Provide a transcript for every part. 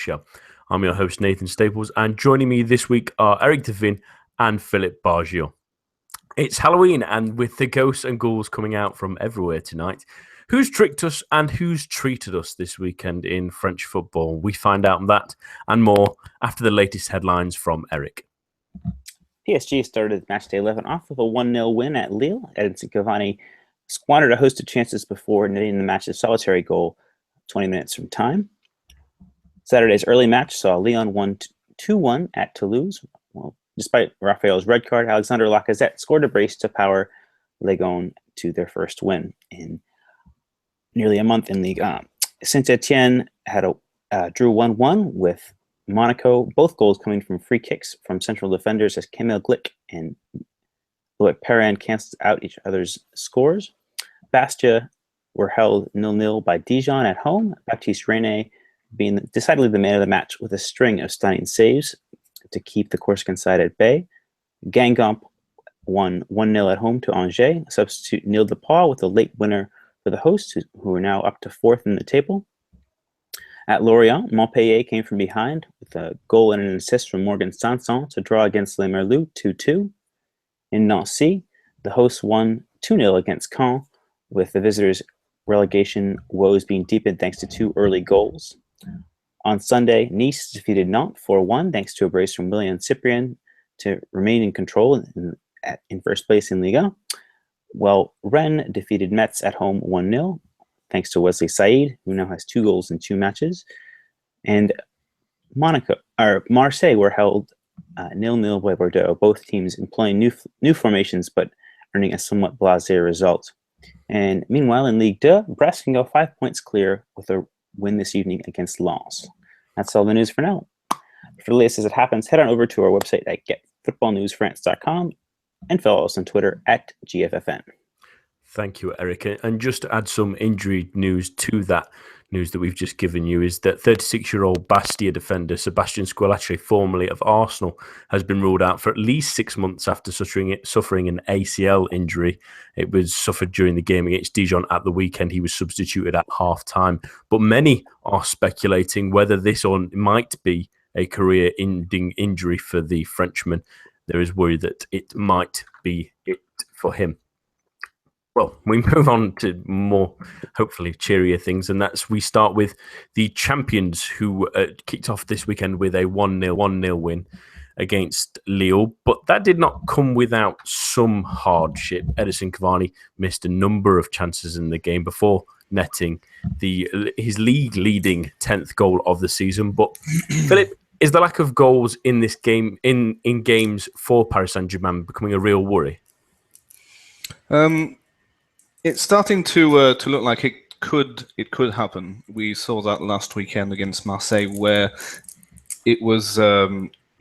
Show. I'm your host, Nathan Staples, and joining me this week are Eric Devin and Philip Bargio. It's Halloween, and with the ghosts and ghouls coming out from everywhere tonight, who's tricked us and who's treated us this weekend in French football? We find out that and more after the latest headlines from Eric. PSG started match day 11 off with a 1-0 win at Lille. Edinson Cavani squandered a host of chances before netting the match's solitary goal 20 minutes from time. Saturday's early match saw Lyon won 2-1 at Toulouse. Well, despite Raphael's red card, Alexandre Lacazette scored a brace to power Legon to their first win in nearly a month in Ligue 1. Saint-Etienne had drew 1-1 with Monaco, both goals coming from free kicks from central defenders as Kamil Glick and Loic Perrin canceled out each other's scores. Bastia were held 0-0 by Dijon at home, Baptiste Rene being decidedly the man of the match with a string of stunning saves to keep the Corsican side at bay. Guingamp won 1-0 at home to Angers. Substitute Neil DePaul with a late winner for the hosts, who are now up to fourth in the table. At Lorient, Montpellier came from behind with a goal and an assist from Morgan Sanson to draw against Les Merlus 2-2. In Nancy, the hosts won 2-0 against Caen, with the visitors' relegation woes being deepened thanks to two early goals. On Sunday, Nice defeated Nantes 4-1 thanks to a brace from William Cyprien to remain in control in first place in Liga. While Rennes defeated Metz at home 1-0 thanks to Wesley Said, who now has 2 goals in 2 matches. And Marseille were held 0-0 by Bordeaux, both teams employing new formations but earning a somewhat blasé result. And meanwhile, in Ligue 2, Brest can go 5 points clear with a win this evening against Lens. That's all the news for now. For the latest as it happens, head on over to our website at getfootballnewsfrance.com and follow us on Twitter at GFFN. Thank you, Eric. And just to add some injury news to that news that we've just given you is that 36-year-old Bastia defender Sebastian Squillace, formerly of Arsenal, has been ruled out for at least 6 months after suffering an ACL injury. It was suffered during the game against Dijon at the weekend. He was substituted at half-time. But many are speculating whether this might be a career-ending injury for the Frenchman. There is worry that it might be it for him. Well, we move on to more, hopefully, cheerier things, and we start with the champions who kicked off this weekend with a 1-0 win against Lille, but that did not come without some hardship. Edinson Cavani missed a number of chances in the game before netting his league-leading 10th goal of the season. But Philip, is the lack of goals in this game, in games for Paris Saint-Germain, becoming a real worry? It's starting to look like it could happen. We saw that last weekend against Marseille, where it was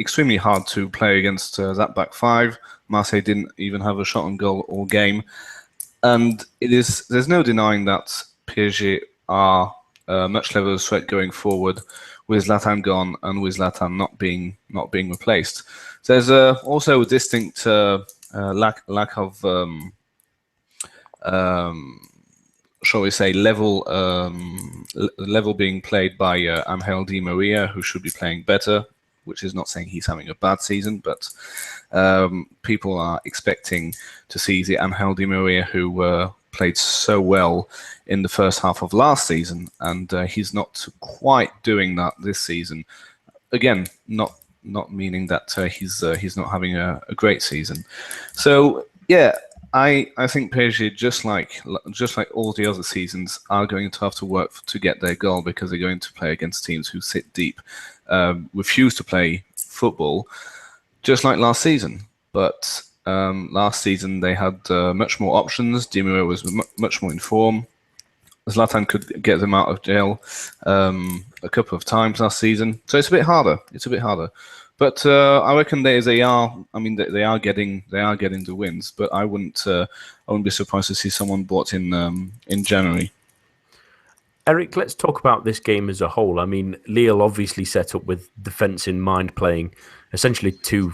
extremely hard to play against that back five. Marseille didn't even have a shot on goal all game, and there's no denying that PSG are much cleverer threat going forward with Zlatan gone and with Zlatan not being replaced. There's also a distinct lack of shall we say, level being played by Angel Di Maria, who should be playing better, which is not saying he's having a bad season, but people are expecting to see the Angel Di Maria who played so well in the first half of last season, and he's not quite doing that this season. Again, not meaning that he's not having a great season. So yeah, I think PSG, just like all the other seasons, are going to have to work to get their goal, because they're going to play against teams who sit deep, refuse to play football, just like last season. But last season they had much more options. Di Maria was much more in form. Zlatan could get them out of jail a couple of times last season, so it's a bit harder. But I reckon they are getting the wins. But I wouldn't be surprised to see someone brought in January. Eric, let's talk about this game as a whole. I mean, Lille obviously set up with defence in mind, playing essentially two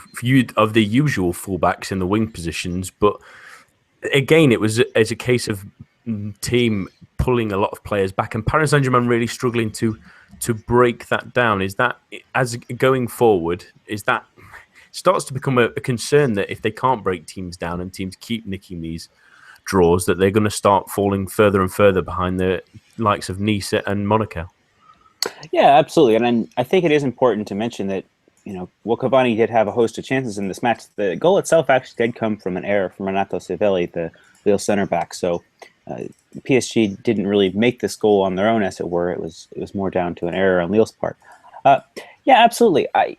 of the usual fullbacks in the wing positions. But again, it was as a case of team pulling a lot of players back, and Paris Saint-Germain really struggling to break that down. Is that, as going forward, is that starts to become a concern that if they can't break teams down and teams keep nicking these draws, that they're going to start falling further and further behind the likes of Nice and Monaco? Yeah, absolutely. And I think it is important to mention that, while Cavani did have a host of chances in this match, the goal itself actually did come from an error from Renato Cervelli, the Lille center back. So PSG didn't really make this goal on their own, as it were. It was more down to an error on Lille's part. Yeah, absolutely. I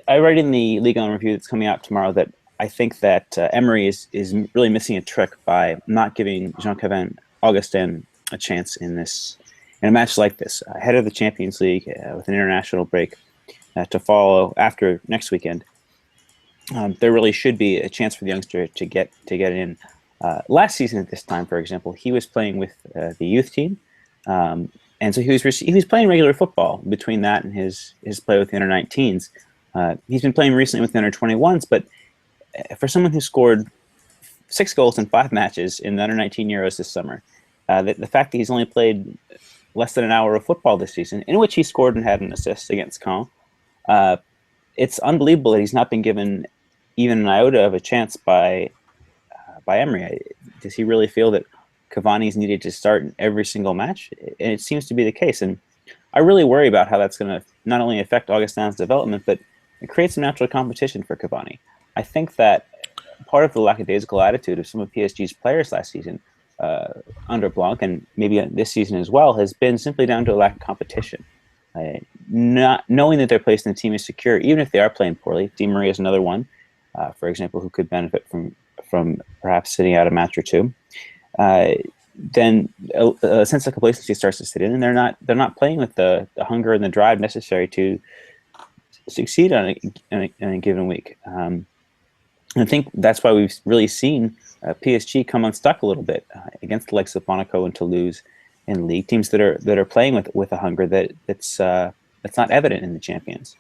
write in the Ligue 1 review that's coming out tomorrow that I think that Emery is really missing a trick by not giving Jean-Kevin Augustin a chance in a match like this, ahead of the Champions League, with an international break to follow after next weekend. There really should be a chance for the youngster to get in. Last season at this time, for example, he was playing with the youth team, and so he was playing regular football between that and his play with the under-19s. He's been playing recently with the under-21s, but for someone who scored 6 goals in 5 matches in the under-19 Euros this summer, the fact that he's only played less than an hour of football this season, in which he scored and had an assist against Caen, it's unbelievable that he's not been given even an iota of a chance by Emery. Does he really feel that Cavani's needed to start in every single match? And it seems to be the case. And I really worry about how that's going to not only affect Augustin's development, but it creates some natural competition for Cavani. I think that part of the lackadaisical attitude of some of PSG's players last season, under Blanc, and maybe this season as well, has been simply down to a lack of competition. Not knowing that their place in the team is secure, even if they are playing poorly. Di Maria is another one, for example, who could benefit from perhaps sitting out a match or two. Then a sense of complacency starts to sit in, and they're not playing with the hunger and the drive necessary to succeed on a given week. I think that's why we've really seen PSG come unstuck a little bit against the likes of Monaco and Toulouse and league teams that are playing with a hunger that's not evident in the champions.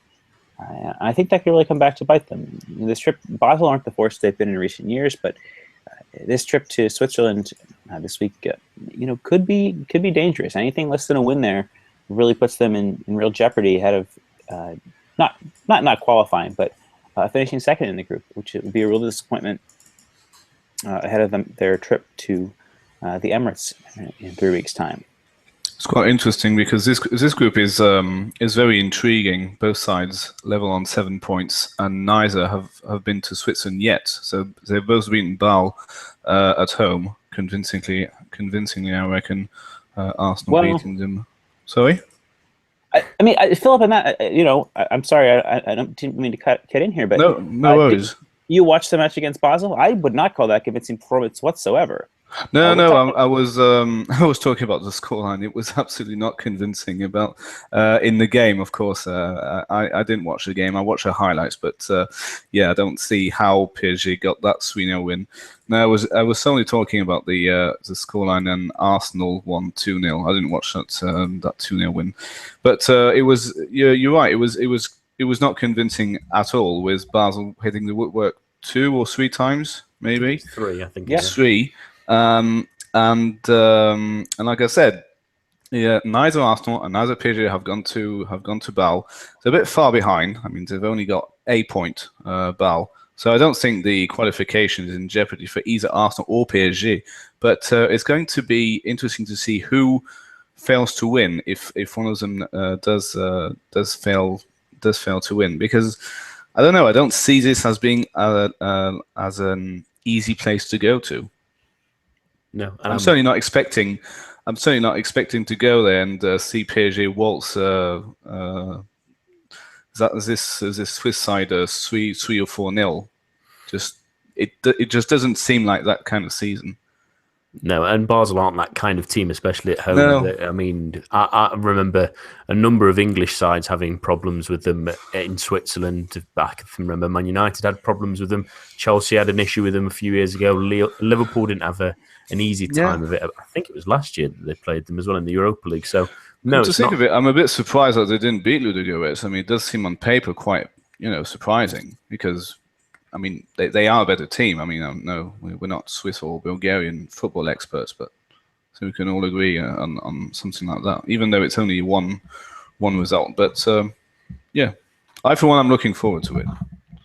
I think that could really come back to bite them. This trip, Basel aren't the force they've been in recent years, but this trip to Switzerland this week, could be dangerous. Anything less than a win there really puts them in real jeopardy ahead of not qualifying, but finishing second in the group, which would be a real disappointment ahead of their trip to the Emirates in 3 weeks' time. It's quite interesting because this group is very intriguing. Both sides level on 7 points, and neither have been to Switzerland yet. So they've both beaten Bâle at home convincingly. I reckon Arsenal beating them. Sorry. I mean, Philip, and that I'm sorry, I didn't mean to cut in here, but no worries. You watched the match against Basel. I would not call that convincing performance whatsoever. No, I was talking about the scoreline. It was absolutely not convincing about in the game. Of course, I didn't watch the game. I watched the highlights, but I don't see how PSG got that 3-0 win. No, I was only talking about the scoreline, and Arsenal won 2-0. I didn't watch that 2-0 win, but it was you're right. It was not convincing at all, with Basel hitting the woodwork 2 or 3 times, maybe 3, I think. Yeah. 3. And like I said, neither Arsenal and neither PSG have gone to Bâle. They're a bit far behind. I mean, they've only got a point, Bâle. So I don't think the qualification is in jeopardy for either Arsenal or PSG. But it's going to be interesting to see who fails to win if one of them does fail to win, because I don't know. I don't see this as being as an easy place to go to. No, I'm certainly not expecting. To go there and see PSG waltz. This Swiss side 3 or 4-0. It just doesn't seem like that kind of season. No, and Basel aren't that kind of team, especially at home. No. I mean, I remember a number of English sides having problems with them in Switzerland. I can remember Man United had problems with them. Chelsea had an issue with them a few years ago. Liverpool didn't have an easy time of it. I think it was last year that they played them as well in the Europa League. So, no, to think of it, I'm a bit surprised that they didn't beat Ludogorets. I mean, it does seem on paper quite, surprising, because I mean, they are a better team. I mean, no, we're not Swiss or Bulgarian football experts, but so we can all agree on something like that, even though it's only one result. But yeah, I for one, I'm looking forward to it.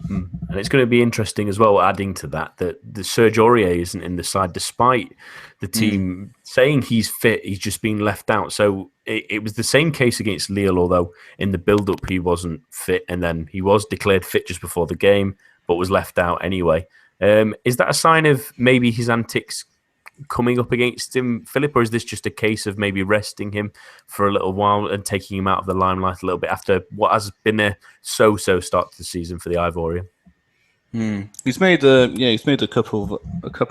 And it's going to be interesting as well, adding to that the Serge Aurier isn't in the side, despite the team saying he's fit. He's just been left out. So it was the same case against Lille, although in the build-up he wasn't fit, and then he was declared fit just before the game, but was left out anyway. Is that a sign of maybe his antics coming up against him, Philip, or is this just a case of maybe resting him for a little while and taking him out of the limelight a little bit after what has been a so-so start to the season for the Ivorian? He's made a couple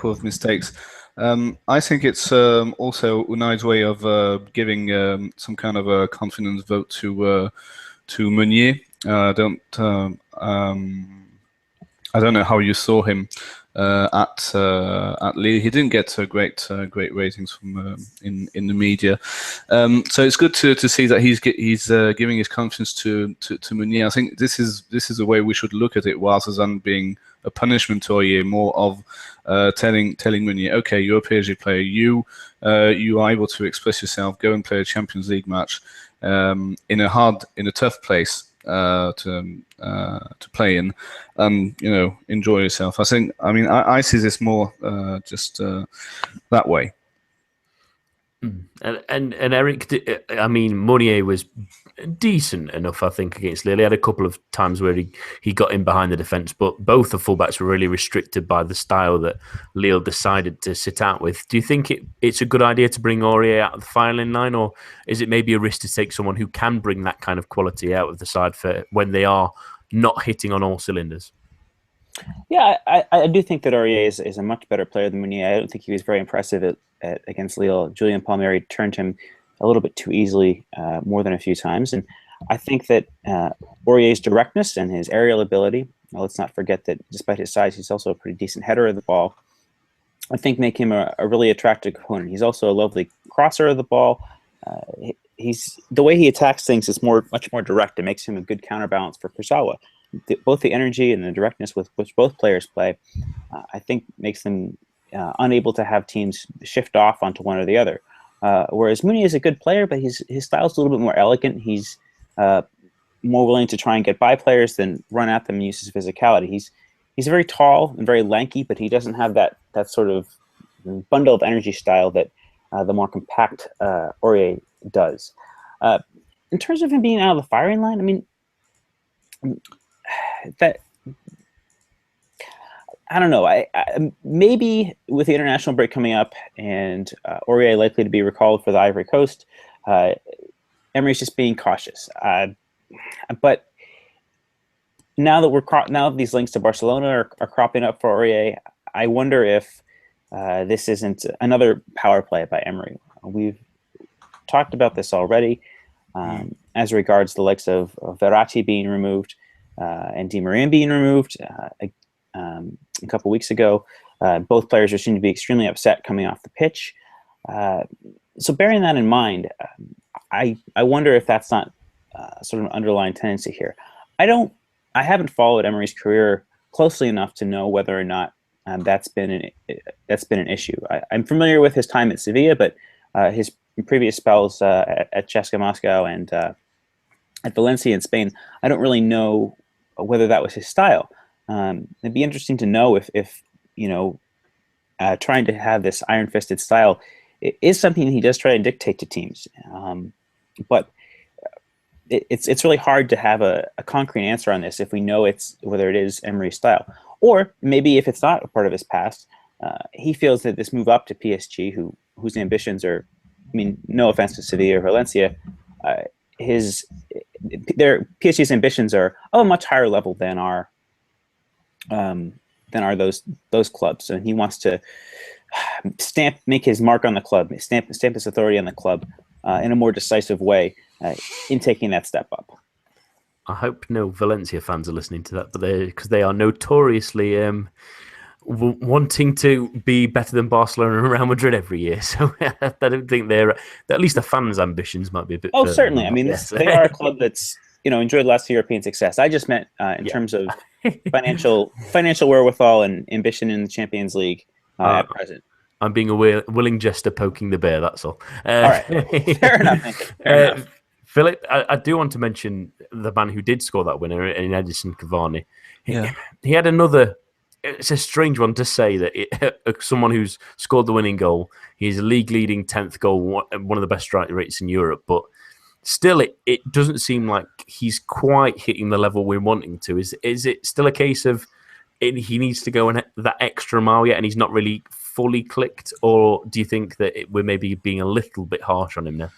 of mistakes. I think it's also Unai's way of giving some kind of a confidence vote to Meunier. I don't know how you saw him at Lille. He didn't get great ratings from in the media. So it's good to see that he's giving his confidence to Meunier. I think this is the way we should look at it, rather than being a punishment to Aurier, more of telling Meunier, okay, you're a PSG player, you are able to express yourself, go and play a Champions League match in a tough place to play in, and enjoy yourself. I see this more just that way. And Eric, Meunier was decent enough, I think, against Lille. He had a couple of times where he got in behind the defence, but both the fullbacks were really restricted by the style that Lille decided to sit out with. Do you think it's a good idea to bring Aurier out of the firing line, or is it maybe a risk to take someone who can bring that kind of quality out of the side for when they are not hitting on all cylinders? Yeah, I do think that Aurier is a much better player than Meunier. I don't think he was very impressive against Lille. Julien Palmieri turned him a little bit too easily more than a few times. And I think that Aurier's directness and his aerial ability, let's not forget that despite his size, he's also a pretty decent header of the ball, I think make him a really attractive opponent. He's also a lovely crosser of the ball. The way he attacks things is much more direct. It makes him a good counterbalance for Kurzawa. Both the energy and the directness with which both players play, I think makes them unable to have teams shift off onto one or the other. Whereas Meunier is a good player, but his style is a little bit more elegant. He's more willing to try and get by players than run at them and use his physicality. He's very tall and very lanky, but he doesn't have that sort of bundle of energy style that the more compact Aurier does. In terms of him being out of the firing line, I mean, that I don't know. I maybe with the international break coming up and Aurier likely to be recalled for the Ivory Coast, Emery's just being cautious. But now that these links to Barcelona are cropping up for Aurier, I wonder if this isn't another power play by Emery. We've talked about this already as regards the likes of Verratti being removed and Di Maria being removed a couple weeks ago. Both players are seen to be extremely upset coming off the pitch. So bearing that in mind, I wonder if that's not sort of an underlying tendency here. I haven't followed Emery's career closely enough to know whether or not that's been an issue. I'm familiar with his time at Sevilla, but his previous spells at CSKA Moscow and at Valencia in Spain, I don't really know whether that was his style. It'd be interesting to know if trying to have this iron-fisted style is something he does try to dictate to teams. But it's really hard to have a concrete answer on this if we know whether it is Emery's style. Or maybe if it's not a part of his past, he feels that this move up to PSG, whose ambitions are, I mean, no offense to Sevilla or Valencia, PSG's ambitions are of a much higher level than are those clubs, and he wants to make his mark on the club, stamp his authority on the club in a more decisive way in taking that step up. I hope no Valencia fans are listening to that, but because they are notoriously wanting to be better than Barcelona and Real Madrid every year. So I don't think at least the fans' ambitions might be a bit. Oh, certainly. I mean, they are a club that's enjoyed lots of European success. I just meant in terms of financial wherewithal and ambition in the Champions League at present. I'm being a willing jester poking the bear. That's all. All right, fair enough. Fair enough. Philip, I do want to mention the man who did score that winner in Edison Cavani. He had another. It's a strange one to say that someone who's scored the winning goal, he's a league-leading 10th goal, one of the best strike rates in Europe, but still, it doesn't seem like he's quite hitting the level we're wanting to. Is it still a case of he needs to go that extra mile yet, and he's not really fully clicked, or do you think that we're maybe being a little bit harsh on him now?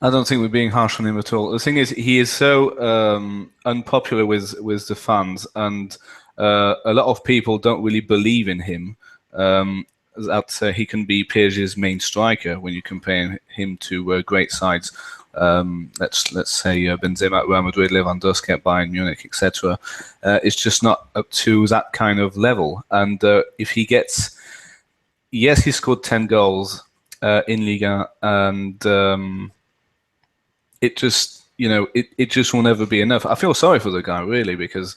I don't think we're being harsh on him at all. The thing is, he is so unpopular with the fans, and a lot of people don't really believe in him. That he can be PSG's main striker when you compare him to great sides. Let's say Benzema at Real Madrid, Lewandowski at Bayern Munich, etc. It's just not up to that kind of level. And if he gets, yes, he scored 10 goals in Liga, and it just, it just will never be enough. I feel sorry for the guy, really, because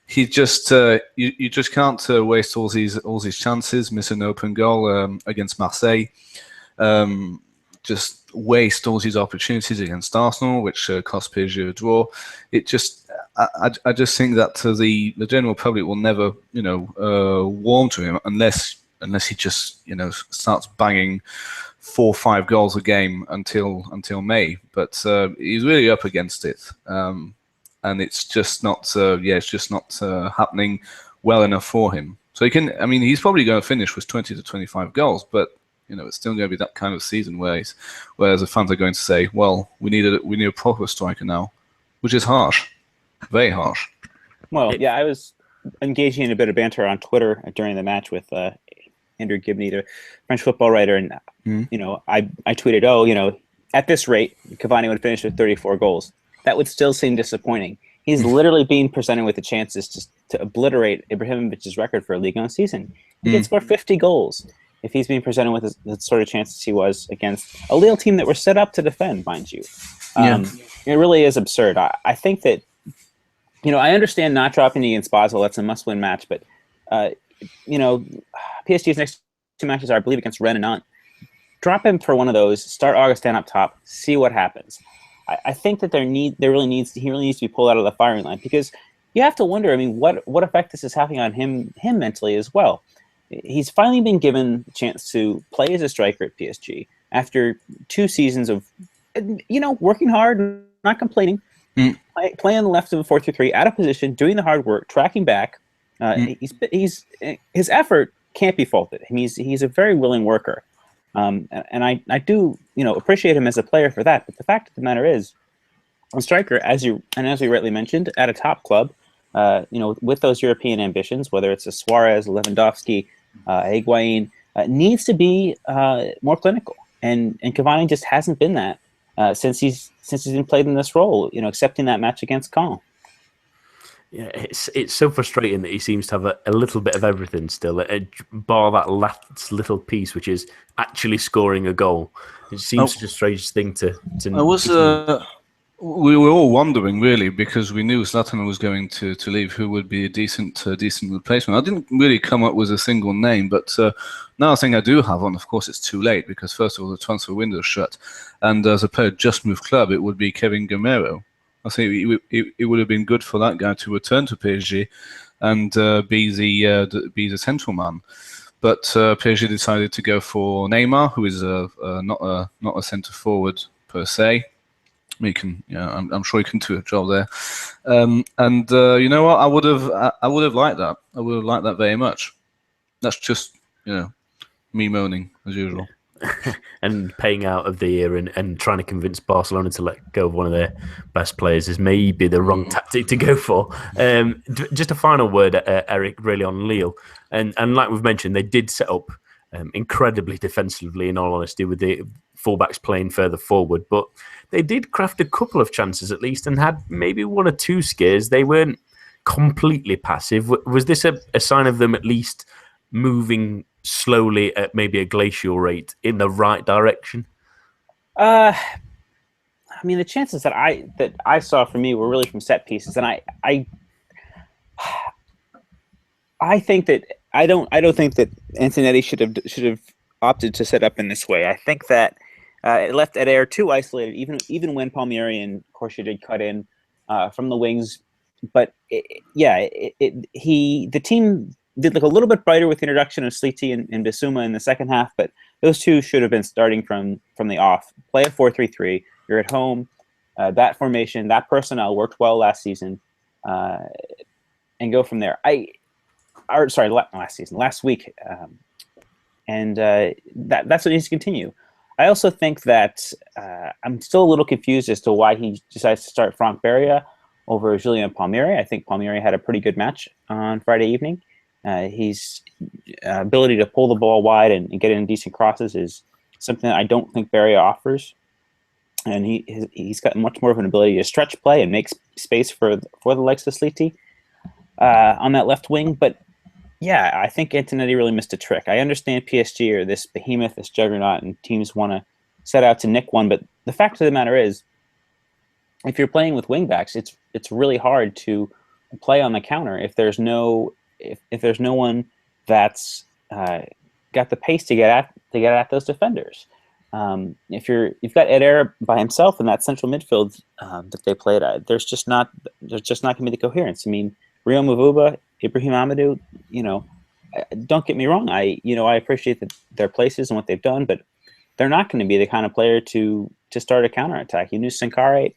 he just you just can't waste all these chances, miss an open goal against Marseille, just waste all these opportunities against Arsenal, which cost PSG a draw. It just, I just think that the general public will never, warm to him unless he just, starts banging 4 or 5 goals a game until May. But he's really up against it, and it's just not, happening well enough for him. So he's probably going to finish with 20 to 25 goals, but it's still going to be that kind of season where the fans are going to say, well, we need a proper striker now, which is harsh, very harsh. Well, yeah, I was engaging in a bit of banter on Twitter during the match with Andrew Gibney, the French football writer, and I tweeted, at this rate, Cavani would finish with 34 goals. That would still seem disappointing. He's literally being presented with the chances to obliterate Ibrahimovic's record for a league on a season. He could score 50 goals. If he's being presented with the sort of chances he was against a Lille team that were set up to defend, mind you. It really is absurd. I think that, I understand not dropping against Basel. That's a must-win match. But, PSG's next 2 matches are, I believe, against Rennes and Nantes. Drop him for one of those, start Augustin up top, see what happens. I think that he really needs to be pulled out of the firing line, because you have to wonder, what effect this is having on him mentally as well. He's finally been given the chance to play as a striker at PSG after 2 seasons of, working hard, not complaining, playing on the left of a 4-3-3, out of position, doing the hard work, tracking back. His effort can't be faulted. He's a very willing worker, and I do appreciate him as a player for that. But the fact of the matter is, a striker, as we rightly mentioned, at a top club, with those European ambitions, whether it's a Suarez, Lewandowski, Higuain, needs to be more clinical, and Cavani just hasn't been that since he's been played in this role. Excepting that match against Caen. Yeah, it's so frustrating that he seems to have a little bit of everything still, bar that last little piece, which is actually scoring a goal. It seems such a strange thing to. We were all wondering, really, because we knew Zlatan was going to leave, who would be a decent replacement. I didn't really come up with a single name, but now I think I do have one. Of course, it's too late, because first of all, the transfer window is shut, and as a player just moved club, it would be Kevin Gamero. I think it would have been good for that guy to return to PSG and be the central man. But PSG decided to go for Neymar, who is not a centre forward per se. I'm sure he can do a job there. You know what? I would have liked that. I would have liked that very much. That's just me moaning as usual. And paying out of the year and trying to convince Barcelona to let go of one of their best players is maybe the wrong tactic to go for. Just a final word, Eric, really on Lille. And like we've mentioned, they did set up incredibly defensively, in all honesty, with the fullbacks playing further forward. But they did craft a couple of chances at least and had maybe 1 or 2 scares. They weren't completely passive. Was this a sign of them at least moving slowly at maybe a glacial rate in the right direction? The chances that I saw for me were really from set pieces, and I think that I don't think that Antonetti should have opted to set up in this way. I think that it left Eder too isolated, even when Palmieri and Corsia did cut in from the wings. But the team did look a little bit brighter with the introduction of Sliti and Bissouma in the second half. But those two should have been starting from the off. Play a 4-3-3. You're at home. That formation, that personnel worked well last season, and go from there. Last week, and that's what needs to continue. I also think that I'm still a little confused as to why he decides to start Franck Beria over Julien Palmieri. I think Palmieri had a pretty good match on Friday evening. His ability to pull the ball wide and get in decent crosses is something that I don't think Beria offers. And he's got much more of an ability to stretch play and make space for the likes of Sliti on that left wing. But yeah, I think Antonetti really missed a trick. I understand PSG are this behemoth, this juggernaut, and teams want to set out to nick one. But the fact of the matter is, if you're playing with wingbacks, it's really hard to play on the counter if there's no one that's got the pace to get at those defenders. If you've got Eder by himself in that central midfield that they played at, there's just not going to be the coherence. I mean, Rio Mavuba, Ibrahim Amadou, don't get me wrong. I appreciate their places and what they've done, but they're not going to be the kind of player to start a counterattack. Yunus Sankare,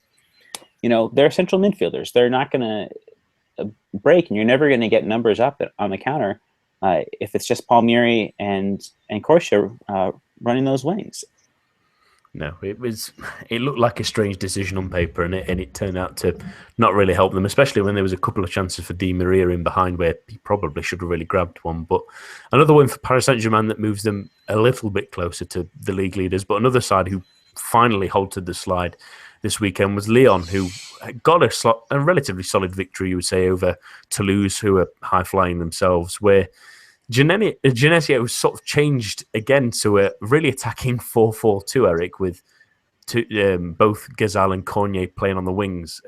they're central midfielders. They're not going to break, and you're never going to get numbers up on the counter if it's just Palmieri and Corsia running those wings. No, it looked like a strange decision on paper, and it turned out to not really help them, especially when there was a couple of chances for Di Maria in behind where he probably should have really grabbed one. But another one for Paris Saint-Germain that moves them a little bit closer to the league leaders. But another side who finally halted the slide this weekend was Lyon, who got a relatively solid victory, you would say, over Toulouse, who are high-flying themselves, where Genesio sort of changed again to a really attacking 4-4-2, Eric, with both Ghazal and Cornier playing on the wings.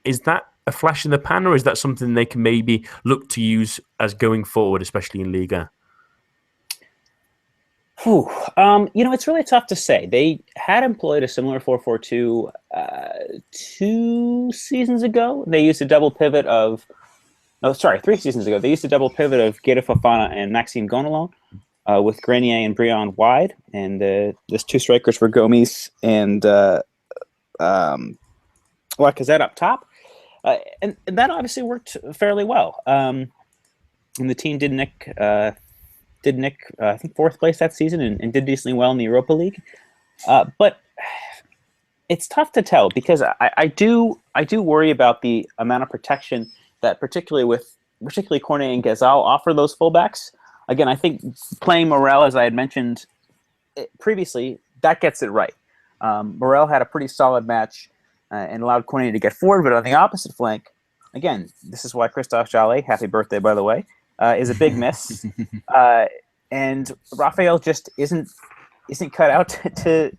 Is that a flash in the pan, or is that something they can maybe look to use as going forward, especially in Liga? It's really tough to say. They had employed a similar 4-4-2 2 seasons ago. They used a double pivot of... 3 seasons ago. They used a double pivot of Gueda Fofana and Maxime Gonalon with Grenier and Briand wide. And those two strikers were Gomes and Lacazette up top. And that obviously worked fairly well. And the team did nick I think 4th place that season and did decently well in the Europa League. But it's tough to tell because I do worry about the amount of protection that particularly Cornet and Ghazal offer those fullbacks. Again, I think playing Morel, as I had mentioned previously, that gets it right. Morel had a pretty solid match and allowed Cornet to get forward, but on the opposite flank, again, this is why Christophe Jallet, happy birthday by the way, is a big miss. And Raphael just isn't cut out to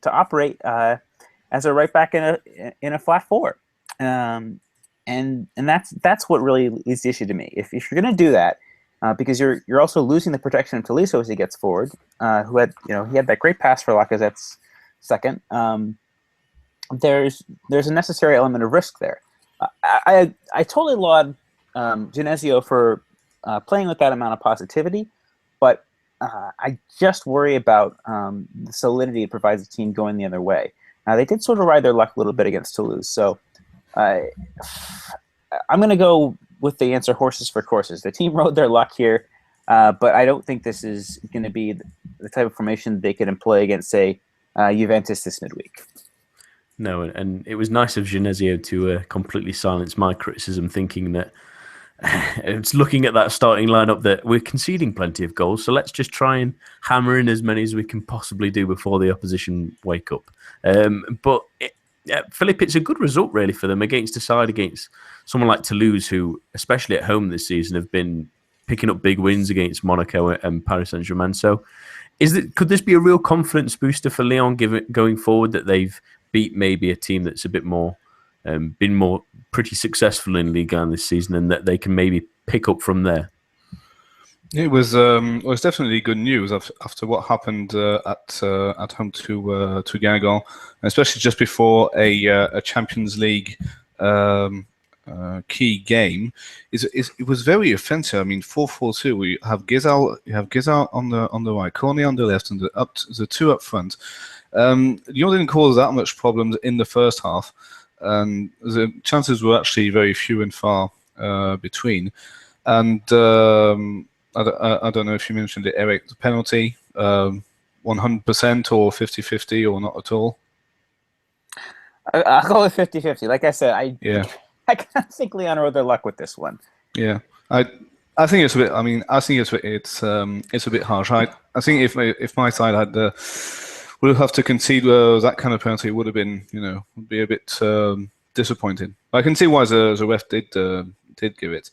operate as a right back in a flat 4. And that's what really is the issue to me. If you're going to do that, because you're also losing the protection of Tolisso as he gets forward, who had he had that great pass for Lacazette's second. There's a necessary element of risk there. I totally laud Genesio for playing with that amount of positivity, but I just worry about the solidity it provides the team going the other way. They did sort of ride their luck a little bit against Toulouse, so. I'm going to go with the answer horses for courses. The team rode their luck here, but I don't think this is going to be the type of formation they could employ against, say, Juventus this midweek. No, and it was nice of Genesio to completely silence my criticism, thinking that it's looking at that starting lineup that we're conceding plenty of goals, so let's just try and hammer in as many as we can possibly do before the opposition wake up. Philippe, it's a good result really for them against someone like Toulouse, who, especially at home this season, have been picking up big wins against Monaco and Paris Saint-Germain. So could this be a real confidence booster for Lyon going forward, that they've beat maybe a team that's a bit more, been more pretty successful in Ligue 1 this season, and that they can maybe pick up from there? It was definitely good news after what happened at home to Guingamp, especially just before a Champions League key game. It was very offensive. I mean, 4-4-2. We have Gizal on the right, Cornet on the left, and the two up front. Lyon didn't cause that much problems in the first half, and the chances were actually very few and far between. And I don't know if you mentioned it, Eric, the penalty, 100% or 50-50 or not at all. I'll go with 50-50. Like I said, I Yeah. I can't think Leon rode their luck with this one. Yeah, I think it's a bit. I mean, I think it's a bit harsh. I think if my side had would have to concede that kind of penalty, it would have been would be a bit disappointing. I can see why the ref did give it.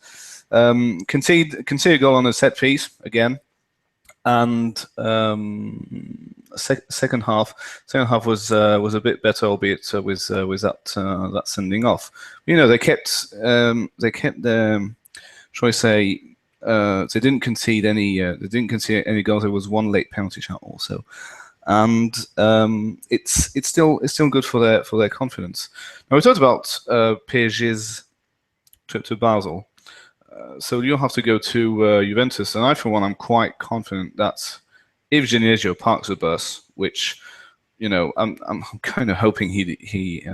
Concede a goal on a set piece again, and second half was a bit better, albeit with that sending off. They kept shall I say, they didn't concede any goals. There was one late penalty shot also, and it's still good for their confidence. Now we talked about PSG's trip to Basel. So you'll have to go to Juventus, and I, for one, I'm quite confident that if Genesio parks the bus, which I'm kind of hoping he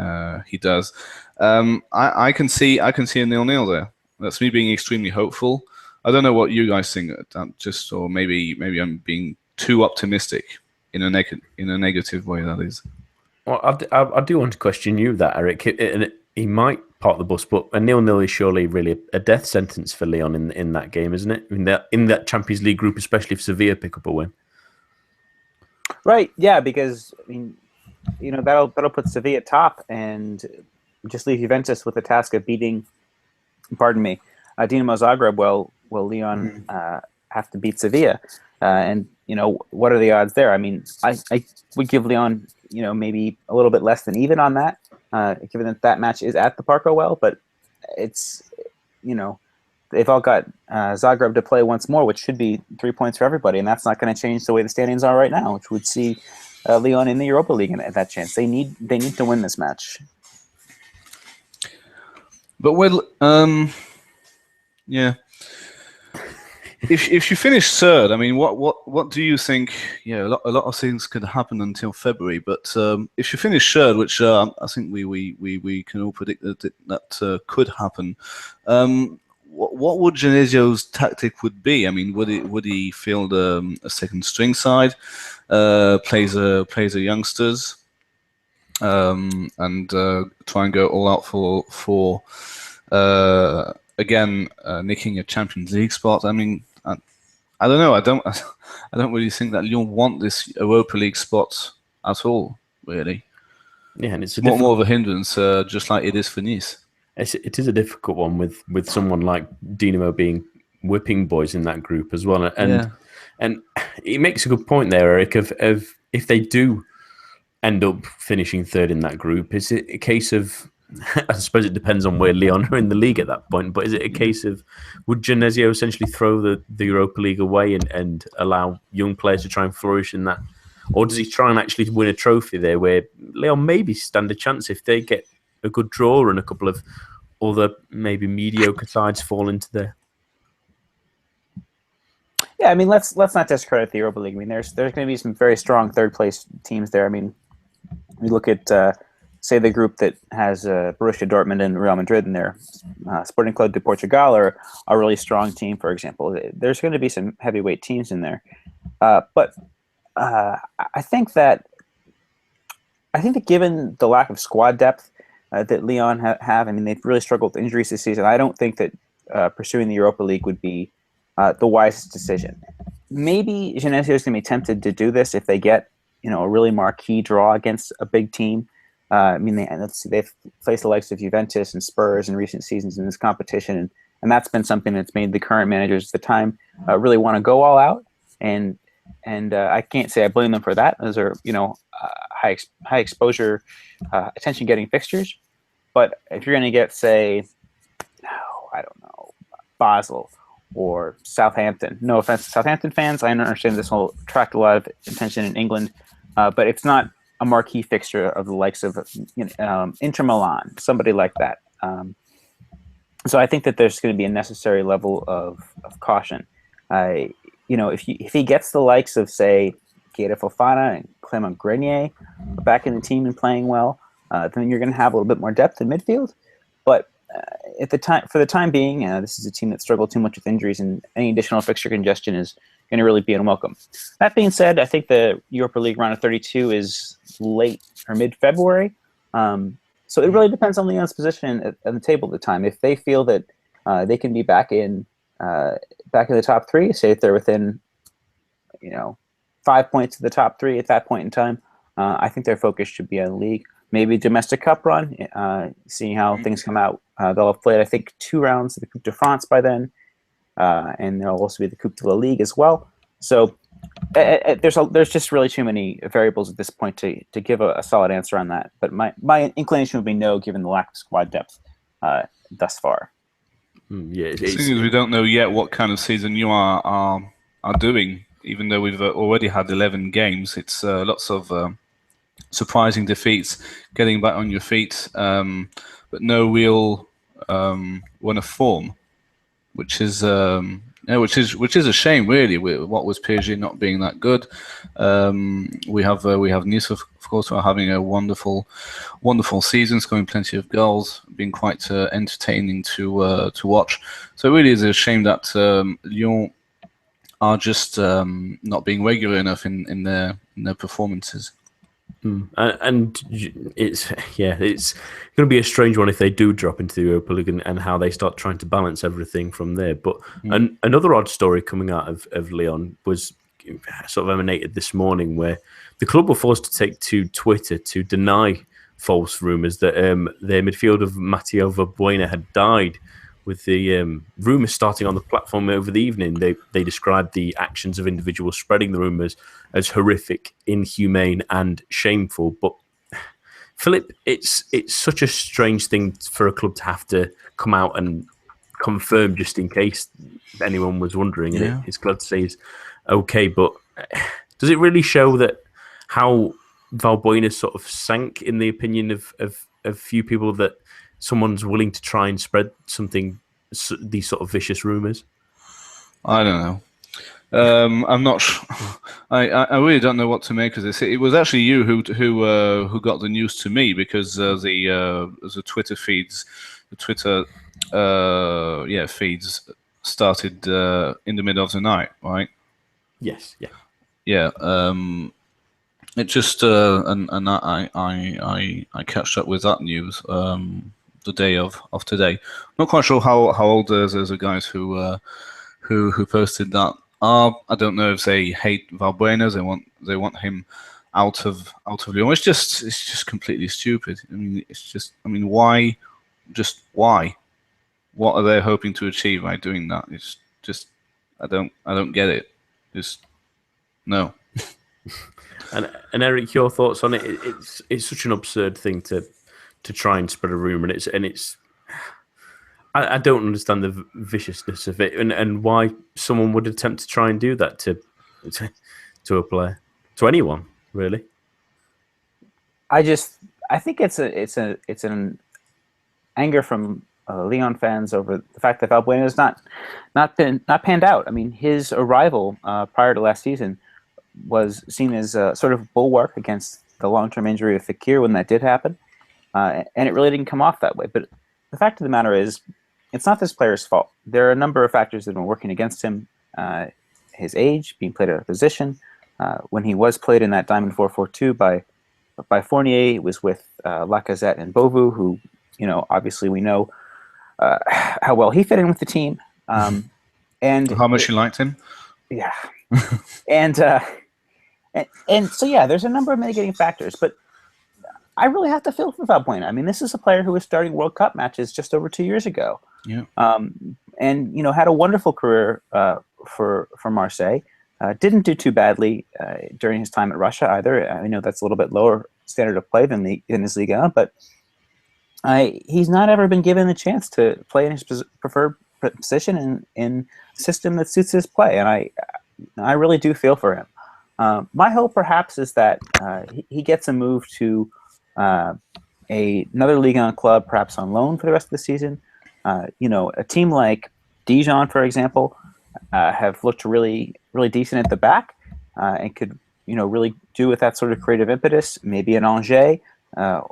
does, I can see a 0-0 there. That's me being extremely hopeful. I don't know what you guys think. Or maybe I'm being too optimistic in a negative way. That is. Well, I do want to question you that, Eric. He might park the bus, but a 0-0 is surely really a death sentence for Lyon in that game, isn't it? In that Champions League group, especially if Sevilla pick up a win. Right. Yeah, because I mean, that'll put Sevilla top and just leave Juventus with the task of beating. Pardon me, Dinamo Zagreb. Well, Lyon have to beat Sevilla, and what are the odds there? I mean, I would give Lyon maybe a little bit less than even on that, given that match is at the Parco Well, but it's they've all got Zagreb to play once more, which should be 3 points for everybody, and that's not going to change the way the standings are right now, which would see Lyon in the Europa League at that chance. They need to win this match. But yeah. If you finish third, I mean, what do you think? Yeah, a lot of things could happen until February. But if you finish third, which I think we can all predict that could happen, what would Genesio's tactic would be? I mean, would he field a second string side, plays the youngsters, and try and go all out for again nicking a Champions League spot? I mean, I don't know. I don't really think that Lyon want this Europa League spot at all, really. Yeah, and it's more of a hindrance, just like it is for Nice. It is a difficult one with someone like Dinamo being whipping boys in that group as well, and it makes a good point there, Eric. Of if they do end up finishing third in that group, is it a case of? I suppose it depends on where Lyon are in the league at that point. But is it a case of would Genesio essentially throw the Europa League away and allow young players to try and flourish in that, or does he try and actually win a trophy there where Lyon maybe stand a chance if they get a good draw and a couple of other maybe mediocre sides fall into there? Yeah, I mean, let's not discredit the Europa League. I mean, there's going to be some very strong third place teams there. I mean, we look at say the group that has Borussia Dortmund and Real Madrid in there. Sporting Club de Portugal are a really strong team, for example. There's going to be some heavyweight teams in there, but I think that given the lack of squad depth that Lyon have, I mean, they've really struggled with injuries this season. I don't think that pursuing the Europa League would be the wisest decision. Maybe Genesio is going to be tempted to do this if they get a really marquee draw against a big team. I mean, they've faced the likes of Juventus and Spurs in recent seasons in this competition, and that's been something that's made the current managers at the time really want to go all out. And I can't say I blame them for that. Those are high exposure, attention getting fixtures. But if you're going to get, say, I don't know, Basel or Southampton. No offense to Southampton fans. I understand this will attract a lot of attention in England, but it's not a marquee fixture of the likes of Inter Milan, somebody like that. So I think that there's going to be a necessary level of caution. If he gets the likes of, say, Keita Fofana and Clement Grenier back in the team and playing well, then you're going to have a little bit more depth in midfield. But for the time being, this is a team that struggled too much with injuries, and any additional fixture congestion is going to really be unwelcome. That being said, I think the Europa League round of 32 is late or mid-February. So it really depends on Lyon's position at the table at the time. If they feel that they can be back in the top three, say if they're within 5 points of the top three at that point in time, I think their focus should be on the league. Maybe a domestic cup run, seeing how things come out. They'll have played, I think, 2 rounds of the Coupe de France by then, and there'll also be the Coupe de la Ligue as well. So there's just really too many variables at this point to give a solid answer on that. But my inclination would be no, given the lack of squad depth thus far. The thing is, we don't know yet what kind of season you are doing. Even though we've already had 11 games, it's lots of surprising defeats, getting back on your feet, but no real run of form, which is a shame, really. What was PSG not being that good? We have Nice, of course, who are having a wonderful season, scoring plenty of goals, being quite entertaining to watch. So it really is a shame that Lyon are just not being regular enough in their performances. And it's going to be a strange one if they do drop into the Europa League and how they start trying to balance everything from there. But another odd story coming out of Lyon was sort of emanated this morning, where the club were forced to take to Twitter to deny false rumours that their midfielder Matteo Valbuena had died. With the rumours starting on the platform over the evening, they described the actions of individuals spreading the rumours as horrific, inhumane, and shameful. But Philip, it's such a strange thing for a club to have to come out and confirm, just in case anyone was wondering. Yeah. And it's glad to say it's okay, but does it really show that how Valbuena sort of sank in the opinion of few people, that someone's willing to try and spread these sort of vicious rumours? I don't know. I'm not sure. I really don't know what to make of this. It was actually you who got the news to me, because the Twitter feeds, feeds started in the middle of the night, right? Yes. Yeah. Yeah. It just and I catched up with that news the day of today. Not quite sure how old those are guys who posted that. I don't know if they hate Valbuena. They want him out of Lyon. It's just completely stupid. Why? Just why? What are they hoping to achieve by doing that? It's just I don't get it. Just no. And Eric, your thoughts on it? It's such an absurd thing to try and spread a rumor, and it's I don't understand the viciousness of it, and why someone would attempt to try and do that to a player, to anyone, really. I think it's an anger from Lyon fans over the fact that Valbuena has not panned out. I mean, his arrival prior to last season was seen as a sort of bulwark against the long-term injury of Fekir when that did happen, and it really didn't come off that way. But the fact of the matter is, it's not this player's fault. There are a number of factors that have been working against him. His age, being played out of position. When he was played in that Diamond 4-4-2 by Fournier, it was with Lacazette and Bovu, who, obviously we know how well he fit in with the team. And how much you liked him. Yeah. and so, yeah, there's a number of mitigating factors, but I really have to feel for Valbuena. I mean, this is a player who was starting World Cup matches just over 2 years ago. Yeah. And, had a wonderful career for Marseille. Didn't do too badly during his time at Russia either. I know that's a little bit lower standard of play than his Liga, but he's not ever been given the chance to play in his preferred position in a system that suits his play, and I really do feel for him. My hope, perhaps, is that he gets a move to another Ligue 1 club, perhaps on loan for the rest of the season. A team like Dijon, for example, have looked really, really decent at the back and could, really do with that sort of creative impetus. Maybe an Angers, a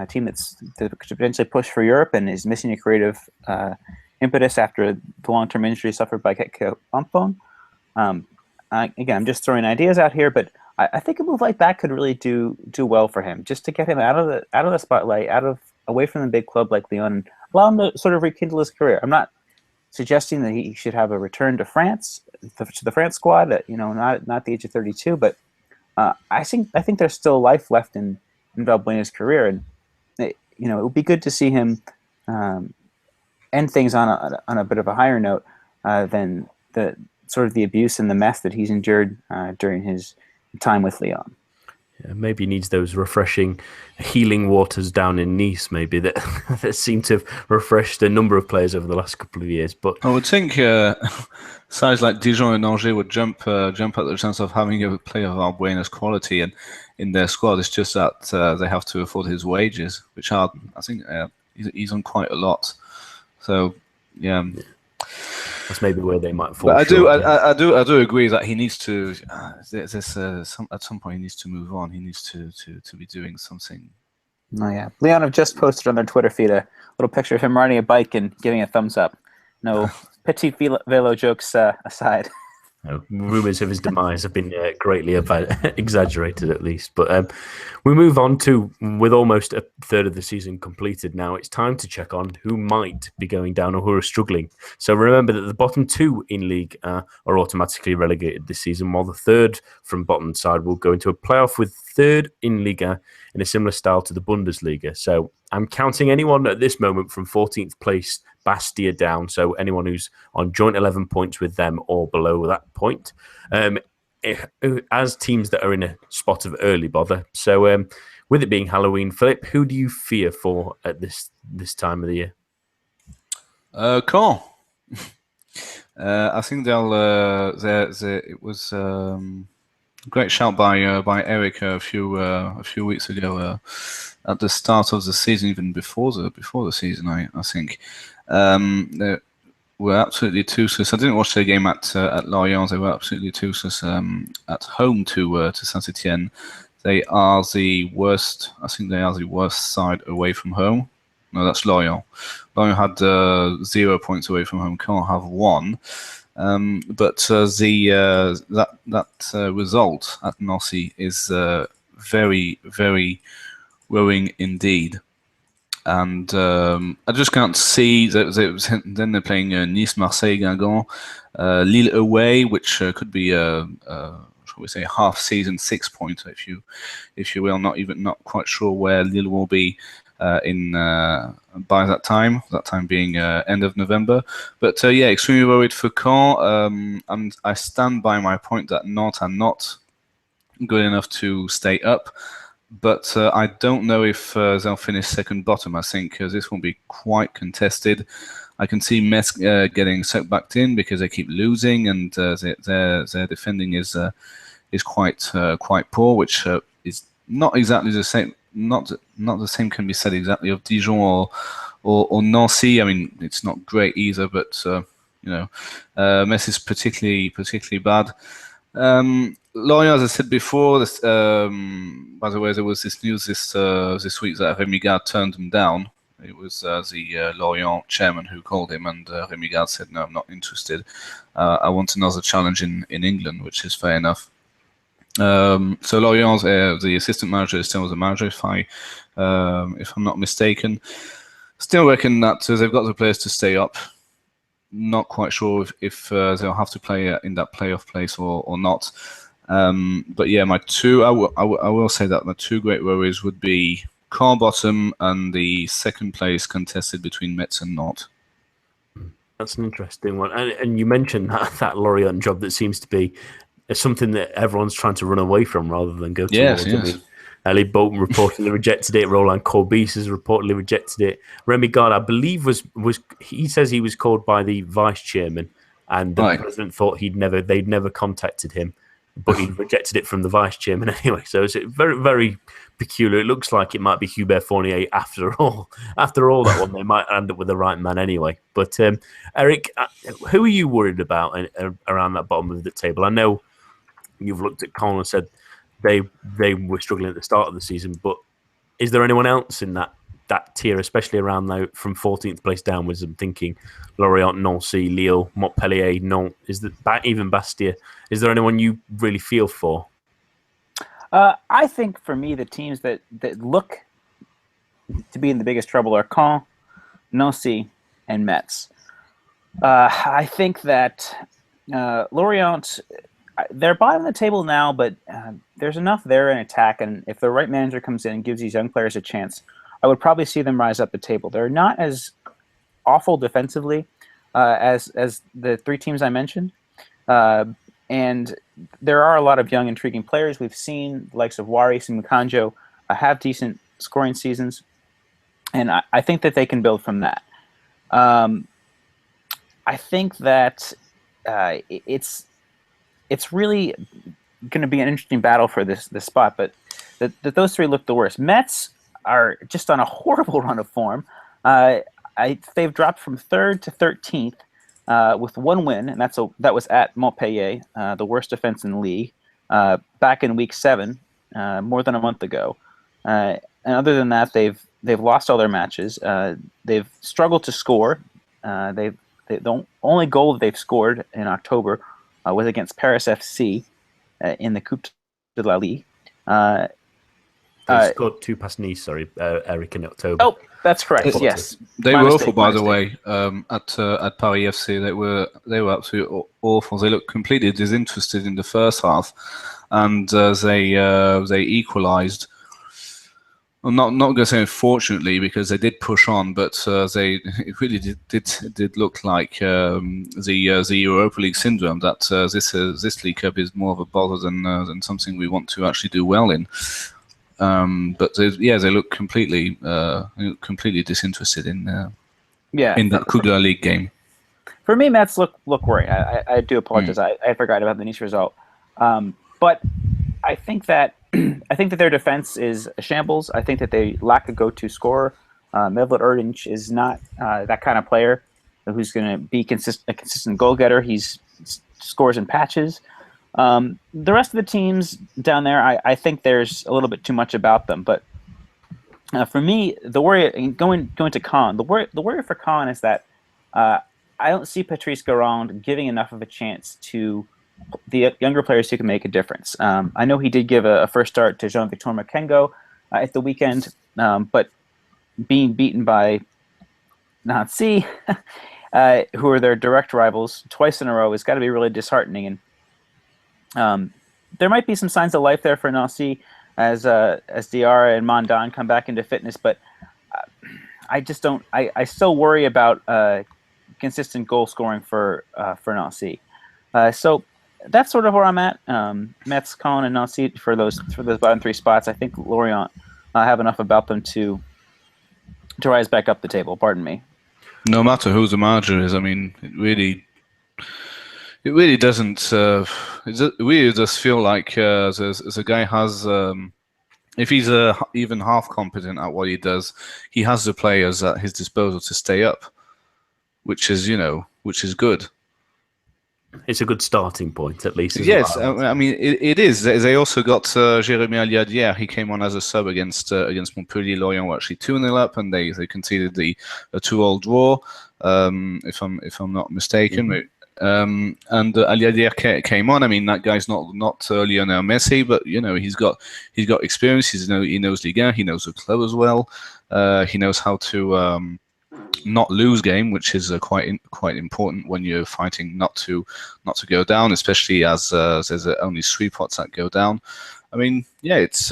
team that could potentially push for Europe and is missing a creative impetus after the long-term injury suffered by Keke Bumpon. Again, I'm just throwing ideas out here, but I think a move like that could really do well for him, just to get him out of the spotlight, away from the big club like Lyon, and allow him to sort of rekindle his career. I'm not suggesting that he should have a return to France, to the France squad at not the age of 32, but I think there's still life left in Valbuena's career, and it would be good to see him end things on a bit of a higher note than the sort of the abuse and the mess that he's endured during his time with Lyon. Yeah, maybe he needs those refreshing, healing waters down in Nice, maybe that seem to have refreshed a number of players over the last couple of years. But I would think sides like Dijon and Angers would jump at the chance of having a player of Valbuena's quality and in their squad. It's just that they have to afford his wages, which are, I think, he's on quite a lot. So, yeah. That's maybe where they might fall. But short, I do agree that he needs to. At some point he needs to move on. He needs to be doing something. Oh yeah, Lyon have just posted on their Twitter feed a little picture of him riding a bike and giving a thumbs up. No petit vélo jokes aside. Rumours of his demise have been greatly exaggerated, at least. But we move on to, with almost a third of the season completed now, it's time to check on who might be going down or who are struggling. So remember that the bottom two in League are automatically relegated this season, while the third from bottom side will go into a playoff with third in Liga in a similar style to the Bundesliga. So I'm counting anyone at this moment from 14th place Bastia down, so anyone who's on joint 11 points with them or below that point, as teams that are in a spot of early bother. So with it being Halloween, Philip, who do you fear for at this time of the year? Caen. I think it was a great shout by Eric a few weeks ago at the start of the season, even before the season. I think they were absolutely toothless. I didn't watch the game at Lorient. They were absolutely toothless at home to Saint-Etienne. They are the worst. I think they are the worst side away from home. No, that's Lorient. Lorient had 0 points away from home. Caen have 1. But that result at Nancy is very, very worrying indeed. And I just can't see that. Then they're playing Nice, Marseille, Guingamp, Lille away, which could be shall we say, half-season 6 points, if you will. Not quite sure where Lille will be by that time. That time being end of November. But yeah, extremely worried for Caen. And I stand by my point that Nantes are not good enough to stay up. But I don't know if they'll finish second bottom. I think this will be quite contested. I can see Metz getting sucked back in because they keep losing, and their defending is quite poor, which is not exactly the same. Not the same can be said exactly of Dijon or Nancy. I mean, it's not great either, but Metz is particularly bad. Lorient, as I said before, by the way, there was this news this week that Rémi Gard turned him down. It was the Lorient chairman who called him, and Rémi Gard said, "No, I'm not interested. I want another challenge in England," which is fair enough. So Lorient, the assistant manager, is still the manager, if I'm not mistaken. Still reckon that they've got the players to stay up. Not quite sure if they'll have to play in that playoff place or not. But yeah, I will say that my two great worries would be Caen bottom and the second place contested between Metz and Nantes. That's an interesting one. And you mentioned that Lorient job that seems to be something that everyone's trying to run away from rather than go towards. Yes. Ellie Bolton reportedly rejected it. Roland Corbis has reportedly rejected it. Remy Gard, I believe, was he says he was called by the vice chairman, and the president thought they'd never contacted him, but he rejected it from the vice chairman anyway. So it's very, very peculiar. It looks like it might be Hubert Fournier after all. After all that one, they might end up with the right man anyway. But Eric, who are you worried about around that bottom of the table? I know you've looked at Caen and said they were struggling at the start of the season, but is there anyone else in that tier, especially around now from 14th place downwards? I'm thinking Lorient, Nancy, Lille, Montpellier, Nantes. Is that even Bastia? Is there anyone you really feel for? I think for me, the teams that look to be in the biggest trouble are Caen, Nancy, and Metz. I think that Lorient, they're bottom of the table now, but there's enough there in attack, and if the right manager comes in and gives these young players a chance, I would probably see them rise up the table. They're not as awful defensively as the three teams I mentioned, and there are a lot of young, intriguing players. We've seen the likes of Waris and Mukanjo have decent scoring seasons, and I think that they can build from that. I think that it's really going to be an interesting battle for this spot, but those three look the worst. Metz are just on a horrible run of form. They've dropped from 3rd to 13th with one win, and that was at Montpellier, the worst defense in the league, back in week 7, more than a month ago. And other than that, they've lost all their matches. They've struggled to score. The only goal that they've scored in October was against Paris FC in the Coupe de la Ligue. They scored 2 past Nice, Eric, in October. Oh, that's correct. Yes, they were awful, by the way. At Paris FC, they were absolutely awful. They looked completely disinterested in the first half, and they equalised. I'm not going to say unfortunately, because they did push on, but it really did look like the Europa League syndrome, that this League Cup is more of a bother than something we want to actually do well in. But they look completely disinterested in that Coupe de la Ligue game. For me, Metz look worried. I do apologize. I forgot about the Nice result, but I think that their defense is a shambles. I think that they lack a go-to scorer. Mevlut Erdinch is not that kind of player who's going to be a consistent goal-getter. He scores in patches. The rest of the teams down there, I think there's a little bit too much about them. But for me, the worry going to Caen, the worry for Caen is that I don't see Patrice Garand giving enough of a chance to the younger players who can make a difference. I know he did give a first start to Jean-Victor Makengo at the weekend, but being beaten by Nancy, who are their direct rivals, twice in a row has got to be really disheartening. And there might be some signs of life there for Nancy as Diarra and Mandan come back into fitness, but I just don't. I still worry about consistent goal scoring for Nancy. So that's sort of where I'm at. Metz, Caen, and Nancy for those bottom 3 spots. I think Lorient have enough about them to rise back up the table. Pardon me. No matter who the manager is, I mean, it really doesn't. It really does feel like the guy has. If he's even half competent at what he does, he has the players at his disposal to stay up, which is good. It's a good starting point, at least. Yes, I mean it is. They also got Jérémy Aliadière. He came on as a sub against Montpellier. Lorient were actually 2-0 up, and they conceded a 2-2 draw, if I'm not mistaken. Mm-hmm. And Aliadière came on. I mean, that guy's not Lionel Messi, but he's got experience. He knows Ligue 1. He knows the club as well. He knows how to not lose game, which is quite important when you're fighting not to go down, especially as there's only 3 pots that go down. I mean, yeah, it's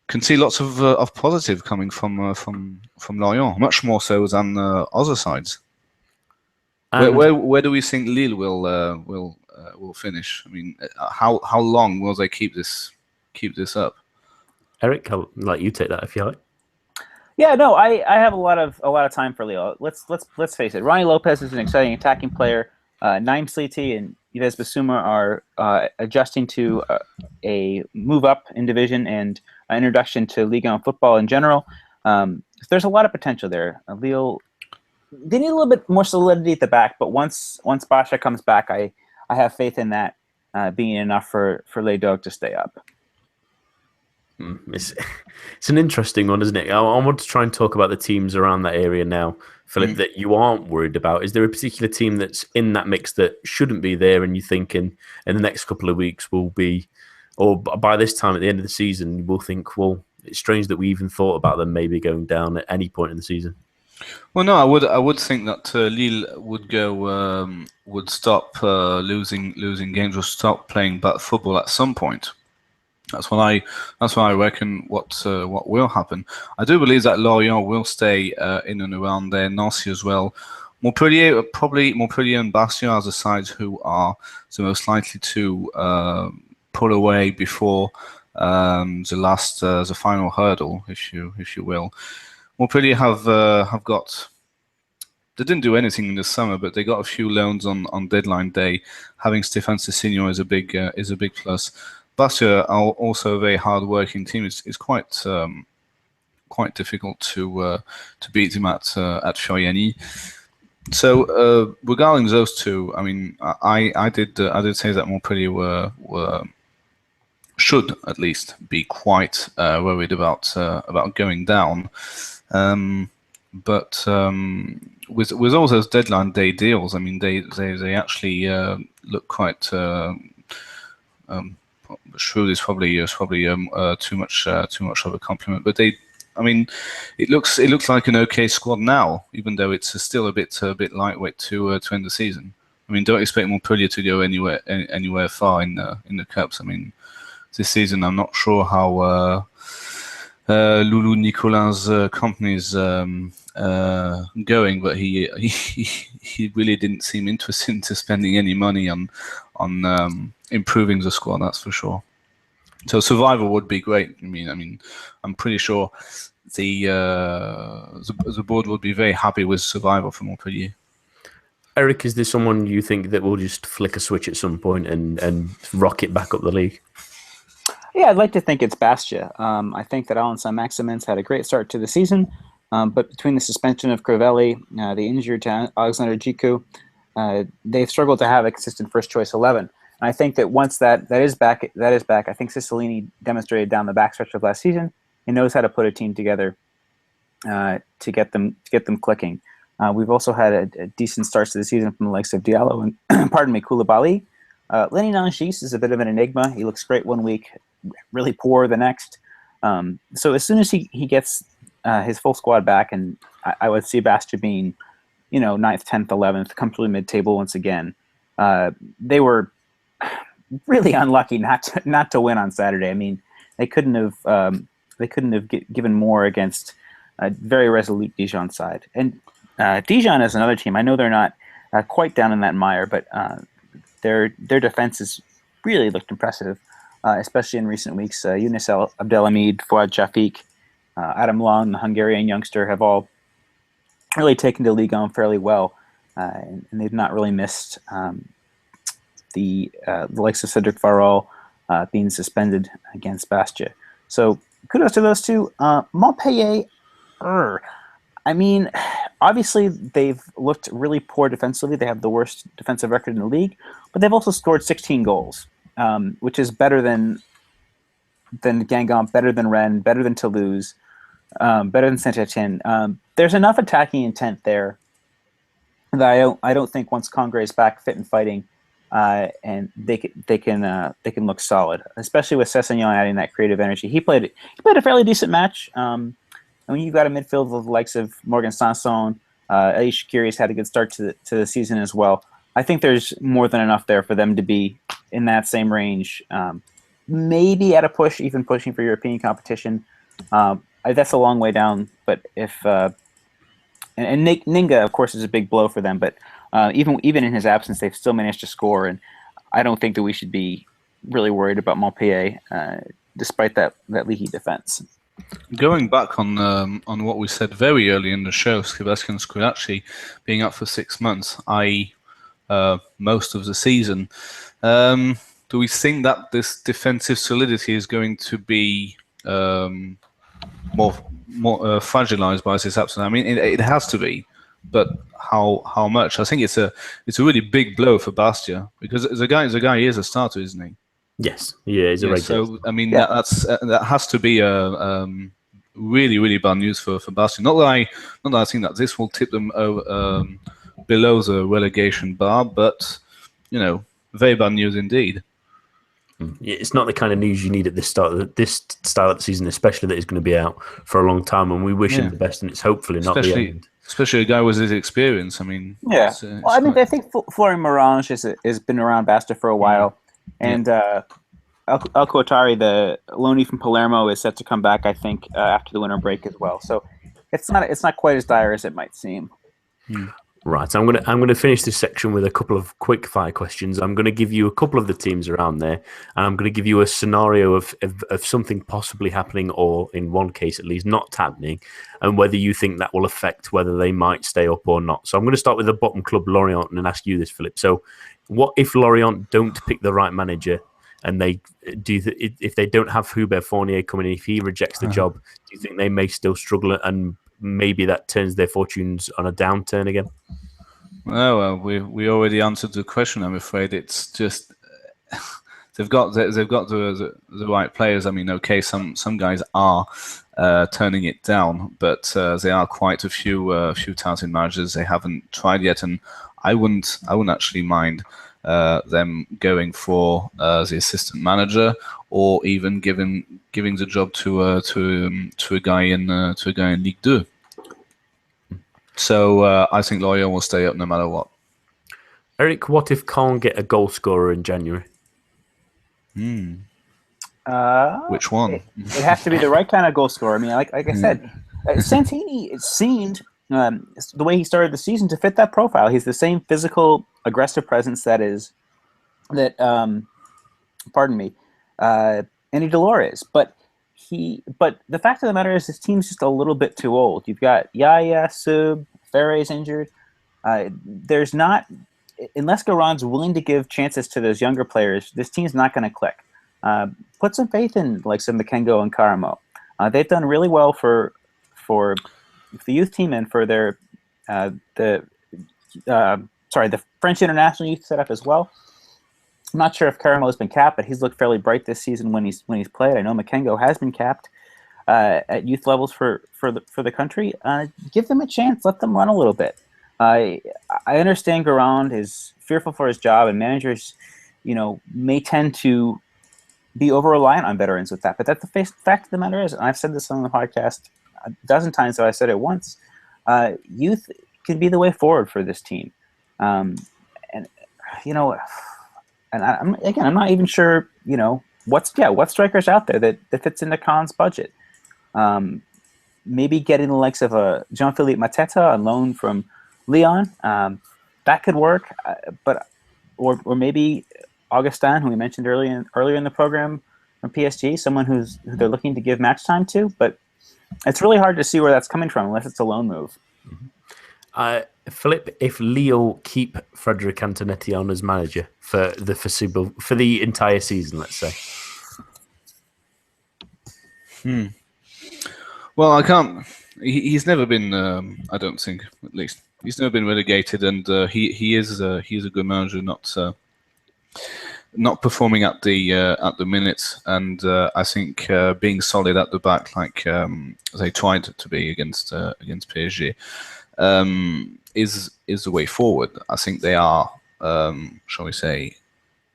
can see lots of positive coming from Lorient, much more so than other sides. Where do we think Lille will finish? I mean, how long will they keep this keep this up. Eric, I'll let you take that if you like. Yeah, no, I have a lot of time for Leo. Let's face it. Ronnie Lopez is an exciting attacking player. Naim Sliti and Yves Bissouma are adjusting to a move up in division and an introduction to Ligue 1 football in general. There's a lot of potential there. Lille, they need a little bit more solidity at the back, but once Basha comes back, I have faith in that being enough for Les Dogs to stay up. It's an interesting one, isn't it? I want to try and talk about the teams around that area now, Philip, that you aren't worried about. Is there a particular team that's in that mix that shouldn't be there and you think in the next couple of weeks will be, or by this time at the end of the season, we'll think, well, it's strange that we even thought about them maybe going down at any point in the season? Well, no, I would think that Lille would stop losing games or stop playing bad football at some point. That's what I reckon. What will happen? I do believe that Lorient will stay in and around there. Nancy as well. Montpellier and Bastia are the sides who are the most likely to pull away before the final hurdle, if you will. Montpellier have got. They didn't do anything in the summer, but they got a few loans on deadline day. Having Stéphane Cessignon is a big plus. Bastia are also a very hard-working team. It's quite difficult to beat them at Furiani. So regarding those two, I mean, I did say that Montpellier should at least be quite worried about going down. But with all those deadline day deals, I mean, they actually look quite. Shrewd is probably too much of a compliment, but it looks like an okay squad now, even though it's still a bit lightweight to end the season. I mean, don't expect Montpellier to go anywhere far in the cups. I mean, this season I'm not sure how Loulou Nicolas' company is going, but he really didn't seem interested into spending any money on improving the squad. That's for sure. So survival would be great. I mean, I'm pretty sure the board would be very happy with survival for Montpellier. Eric, is there someone you think that will just flick a switch at some point and rocket back up the league? Yeah, I'd like to think it's Bastia. I think that Alain Saint-Maximin's had a great start to the season, but between the suspension of Crivelli, the injury to Alexander Gikou, they've struggled to have a consistent first-choice 11. And I think that once that is back. I think Cicilline demonstrated down the backstretch of last season he knows how to put a team together to get them clicking. We've also had a decent start to the season from the likes of Diallo and Koulibaly. Lenny Nangis is a bit of an enigma. He looks great one week, really poor the next. So as soon as he gets his full squad back, and I would see Bastia being, 9th, 10th, 11th, comfortably mid-table once again. They were really unlucky not to win on Saturday. I mean, they couldn't have given more against a very resolute Dijon side. And Dijon is another team. I know they're not quite down in that mire, but their defense has really looked impressive, especially in recent weeks. Younes Abdelhamid, Fouad Shafiq, Adam Long, the Hungarian youngster, have all really taken to Ligue 1 fairly well, and they've not really missed the likes of Cedric Farol being suspended against Bastia. So kudos to those two. Montpellier, I mean, obviously they've looked really poor defensively. They have the worst defensive record in the league, but they've also scored 16 goals, which is better than Guingamp, better than Rennes, better than Toulouse, better than Saint-Etienne. There's enough attacking intent there that I don't think once Congrès is back fit and fighting, and they can look solid, especially with Cessignon adding that creative energy. He played a fairly decent match. And when you've got a midfield of the likes of Morgan Sanson, Elie Shaqiri's had a good start to the season as well. I think there's more than enough there for them to be in that same range. Maybe at a push, even pushing for European competition. That's a long way down, but if and Ninga, of course, is a big blow for them. But even in his absence, they've still managed to score, and I don't think that we should be really worried about Montpellier. despite that leaky defense. Going back on what we said very early in the show, Sebastian Squillaci being up for 6 months, i.e., most of the season. Do we think that this defensive solidity is going to be more fragilized by this absence? I mean, it has to be, but how much? I think it's a really big blow for Bastia, because the guy is a starter, isn't he? Yes, yeah, he's a regular. So I mean, that has to be a really bad news for Bastia. Not that I think that this will tip them over, below the relegation bar, but very bad news indeed. It's not the kind of news you need at this start of the season, especially that he's going to be out for a long time, and we wish him the best, and it's hopefully not the end. Especially a guy with his experience. I mean, I think Florian Morange has been around Bastia for a while, and El Kotari, the loanee from Palermo, is set to come back, I think, after the winter break as well. So it's not quite as dire as it might seem. Right, I'm gonna finish this section with a couple of quick fire questions. I'm gonna give you a couple of the teams around there, and I'm gonna give you a scenario of something possibly happening, or in one case at least not happening, and whether you think that will affect whether they might stay up or not. So I'm gonna start with the bottom club, Lorient, and ask you this, Philip. So, what if Lorient don't pick the right manager, and they do if they don't have Hubert Fournier coming in, if he rejects the job, do you think they may still struggle, and maybe that turns their fortunes on a downturn again? Well, we already answered the question. I'm afraid it's just they've got the right players. I mean, okay, some guys are turning it down, but there are quite a few talented managers they haven't tried yet, and I wouldn't actually mind them going for the assistant manager, or even giving the job to a guy in Ligue 2. So I think Lorient will stay up no matter what. Eric, what if can't get a goal scorer in January? Which one? It has to be the right kind of goal scorer. I mean, like I said, Santini, it seemed the way he started the season to fit that profile. He's the same physical, aggressive presence Andy Delors is. But the fact of the matter is, his team's just a little bit too old. You've got Yaya, Sub, Ferre's injured. There's not, unless Garon's willing to give chances to those younger players, this team's not going to click. Put some faith in like some Makengo and Karamo. They've done really well for the youth team and for their the French international youth setup as well. I'm not sure if Karamo's been capped, but he's looked fairly bright this season when he's played. I know Makengo has been capped at youth levels for the country. Give them a chance. Let them run a little bit. I understand Garand is fearful for his job, and managers, may tend to be over reliant on veterans with that. But that's the fact of the matter is, and I've said this on the podcast a dozen times, so I said it once. Youth can be the way forward for this team, And I'm not even sure, what strikers out there that fits into Khan's budget. Maybe getting the likes of a Jean-Philippe Mateta on loan from Lyon, that could work. Or maybe Augustin, who we mentioned earlier in the program from PSG, someone who they're looking to give match time to. But it's really hard to see where that's coming from unless it's a loan move. Philip, if Lille keep Frederic Antonetti on as manager for the entire season, let's say. Well, I can't. He's never been. I don't think, at least, he's never been relegated, and he is a good manager. Not performing at the minutes, and I think being solid at the back, like they tried to be against PSG. Is the way forward. I think they are, shall we say,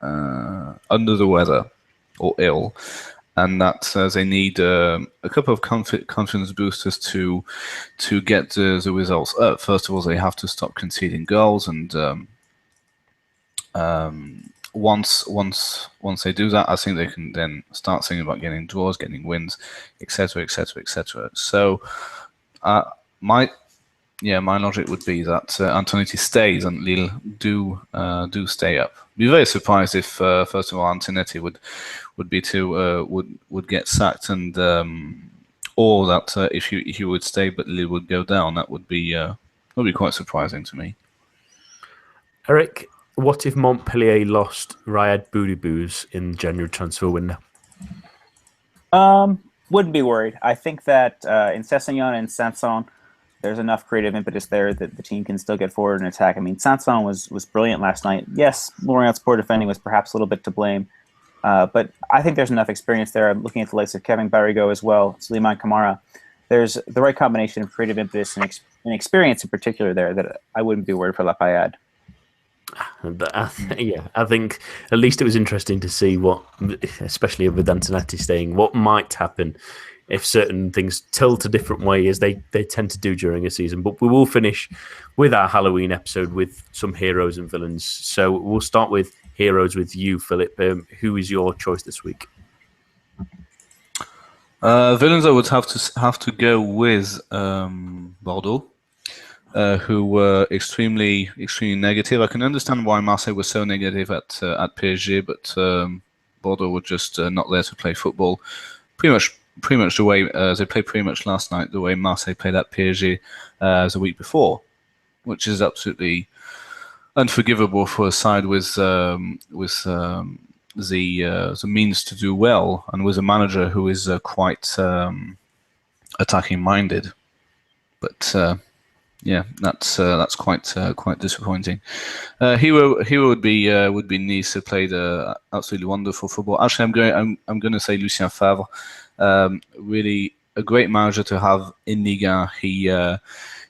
under the weather or ill, and that they need a couple of confidence boosters to get the results up. First of all, they have to stop conceding goals, and once they do that, I think they can then start thinking about getting draws, getting wins, etc., etc., etc. So, my logic would be that Antonetti stays and Lille do stay up. Be very surprised if first of all Antonetti would get sacked, and or that if he would stay but Lille would go down. That would be quite surprising to me. Eric, what if Montpellier lost Riyad Boudibous in the January transfer window? Wouldn't be worried. I think that in Sessegnon and Sanson, there's enough creative impetus there that the team can still get forward and attack. I mean, Sanson was brilliant last night. Yes, Lorient's poor defending was perhaps a little bit to blame, but I think there's enough experience there. I'm looking at the likes of Kevin Barrigo as well, Suleiman Kamara. There's the right combination of creative impetus and experience in particular there that I wouldn't be worried for Lafayette. I think at least it was interesting to see what, especially with Antonetti staying, what might happen if certain things tilt a different way as they tend to do during a season. But we will finish with our Halloween episode with some heroes and villains. So we'll start with heroes with you, Philip. Who is your choice this week? Villains, I would have to go with Bordeaux. Who were extremely negative. I can understand why Marseille was so negative at PSG, but Bordeaux were just not there to play football. Pretty much the way they played pretty much last night, the way Marseille played at PSG the week before, which is absolutely unforgivable for a side with the means to do well, and with a manager who is quite attacking minded. But that's quite disappointing. Hero would be Nice, who played absolutely wonderful football. Actually, I'm going to say Lucien Favre. Really a great manager to have in Ligue 1.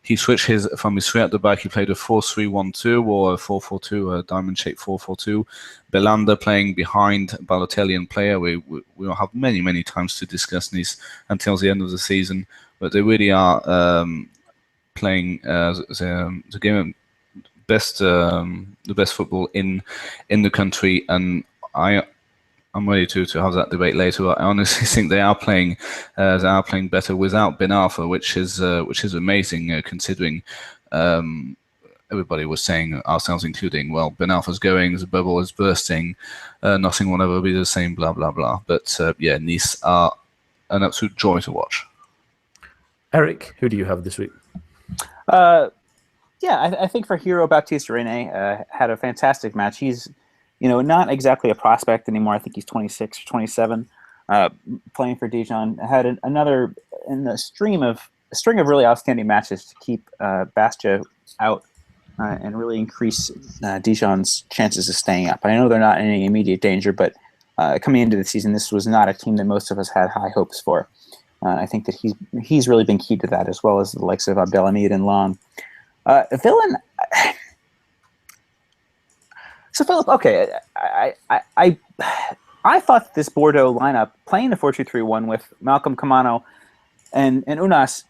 He switched from his three at the back. He played a 4-3-1-2 or a 4-4-2, a diamond-shaped 4-4-2. Belanda playing behind Balotelli and Player. We will have many times to discuss Nice until the end of the season, but they really are. Playing the game of the best football in the country, and I'm ready to have that debate later. But I honestly think they are playing better without Ben Arfa, which is amazing considering everybody was saying, ourselves including, well, Ben Arfa's going, the bubble is bursting, nothing will ever be the same, blah blah blah. But Nice are an absolute joy to watch. Eric, who do you have this week? I think for hero, Baptiste Rene had a fantastic match. He's, not exactly a prospect anymore. I think he's 26 or 27, playing for Dijon. Had another in a string of really outstanding matches to keep Bastia out and really increase Dijon's chances of staying up. I know they're not in any immediate danger, but coming into the season, this was not a team that most of us had high hopes for. I think that he's really been key to that, as well as the likes of Abdelhamid and Long. Villain. So Philip, okay, I thought this Bordeaux lineup playing the 4-2-3-1 with Malcolm Kamano and Unas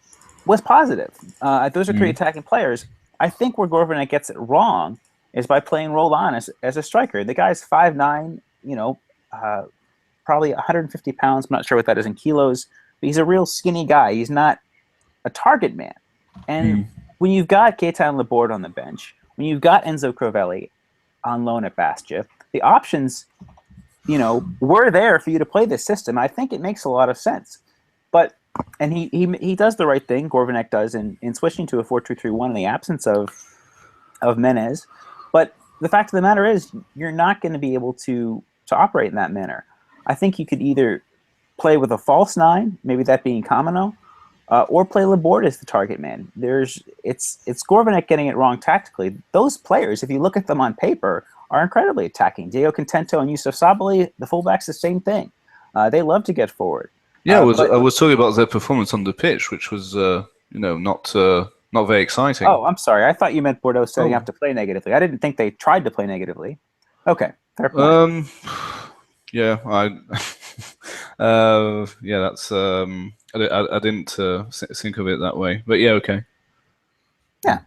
was positive. Those are great attacking players. I think where Gourvenec gets it wrong is by playing Roland as a striker. The guy's 5'9", probably 150 pounds. I'm not sure what that is in kilos. He's a real skinny guy. He's not a target man. And when you've got Gaetan Laborde on the bench, when you've got Enzo Crovelli on loan at Bastia, the options, were there for you to play this system. I think it makes a lot of sense. And he does the right thing, Gourvenec does, in switching to a 4-2-3-1 in the absence of Menez. But the fact of the matter is, you're not going to be able to operate in that manner. I think you could either play with a false nine, maybe that being Kamano, or play Laborde as the target man. It's Gourvenec getting it wrong tactically. Those players, if you look at them on paper, are incredibly attacking. Diego Contento and Yusuf Sabali, the fullbacks, the same thing. They love to get forward. Yeah, I was talking about their performance on the pitch, which was not very exciting. Oh, I'm sorry. I thought you meant Bordeaux setting up to play negatively. I didn't think they tried to play negatively. Okay, fair point. Yeah, that's. I didn't think of it that way, but yeah, okay. Yeah.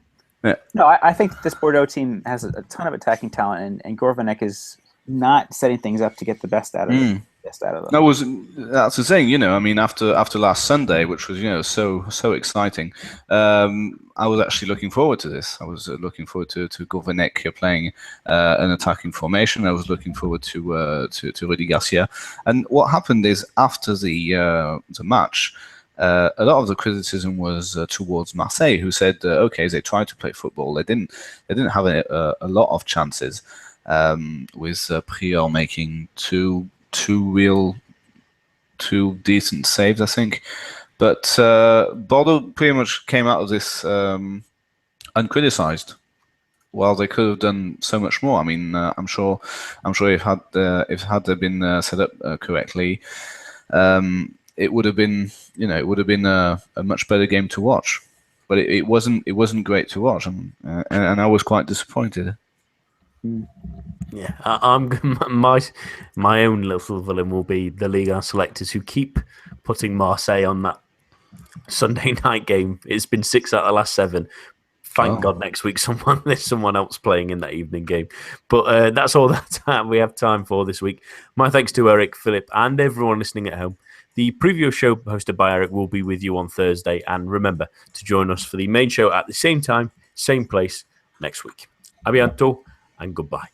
No, I think this Bordeaux team has a ton of attacking talent, and Gourvenec is not setting things up to get the best out of them. No, that's the thing, you know. I mean, after last Sunday, which was, you know, so exciting, I was actually looking forward to this. I was looking forward to Gourvenec playing an attacking formation. I was looking forward to Rudy Garcia. And what happened is after the match, a lot of the criticism was towards Marseille, who said, okay, they tried to play football. They didn't have a lot of chances, with Prior making two decent saves, I think. But Bordeaux pretty much came out of this uncriticized. While they could have done so much more. I mean, I'm sure if had they been set up correctly, it would have been, you know, a much better game to watch. But it wasn't great to watch, and I was quite disappointed. Yeah, I'm my own little villain will be the Ligue 1 selectors who keep putting Marseille on that Sunday night game. It's been 6 out of the last 7. Thank God next week there's someone else playing in that evening game. But that's all that we have time for this week. My thanks to Eric, Philip, and everyone listening at home. The preview show hosted by Eric will be with you on Thursday. And remember to join us for the main show at the same time, same place next week. A bientôt and goodbye.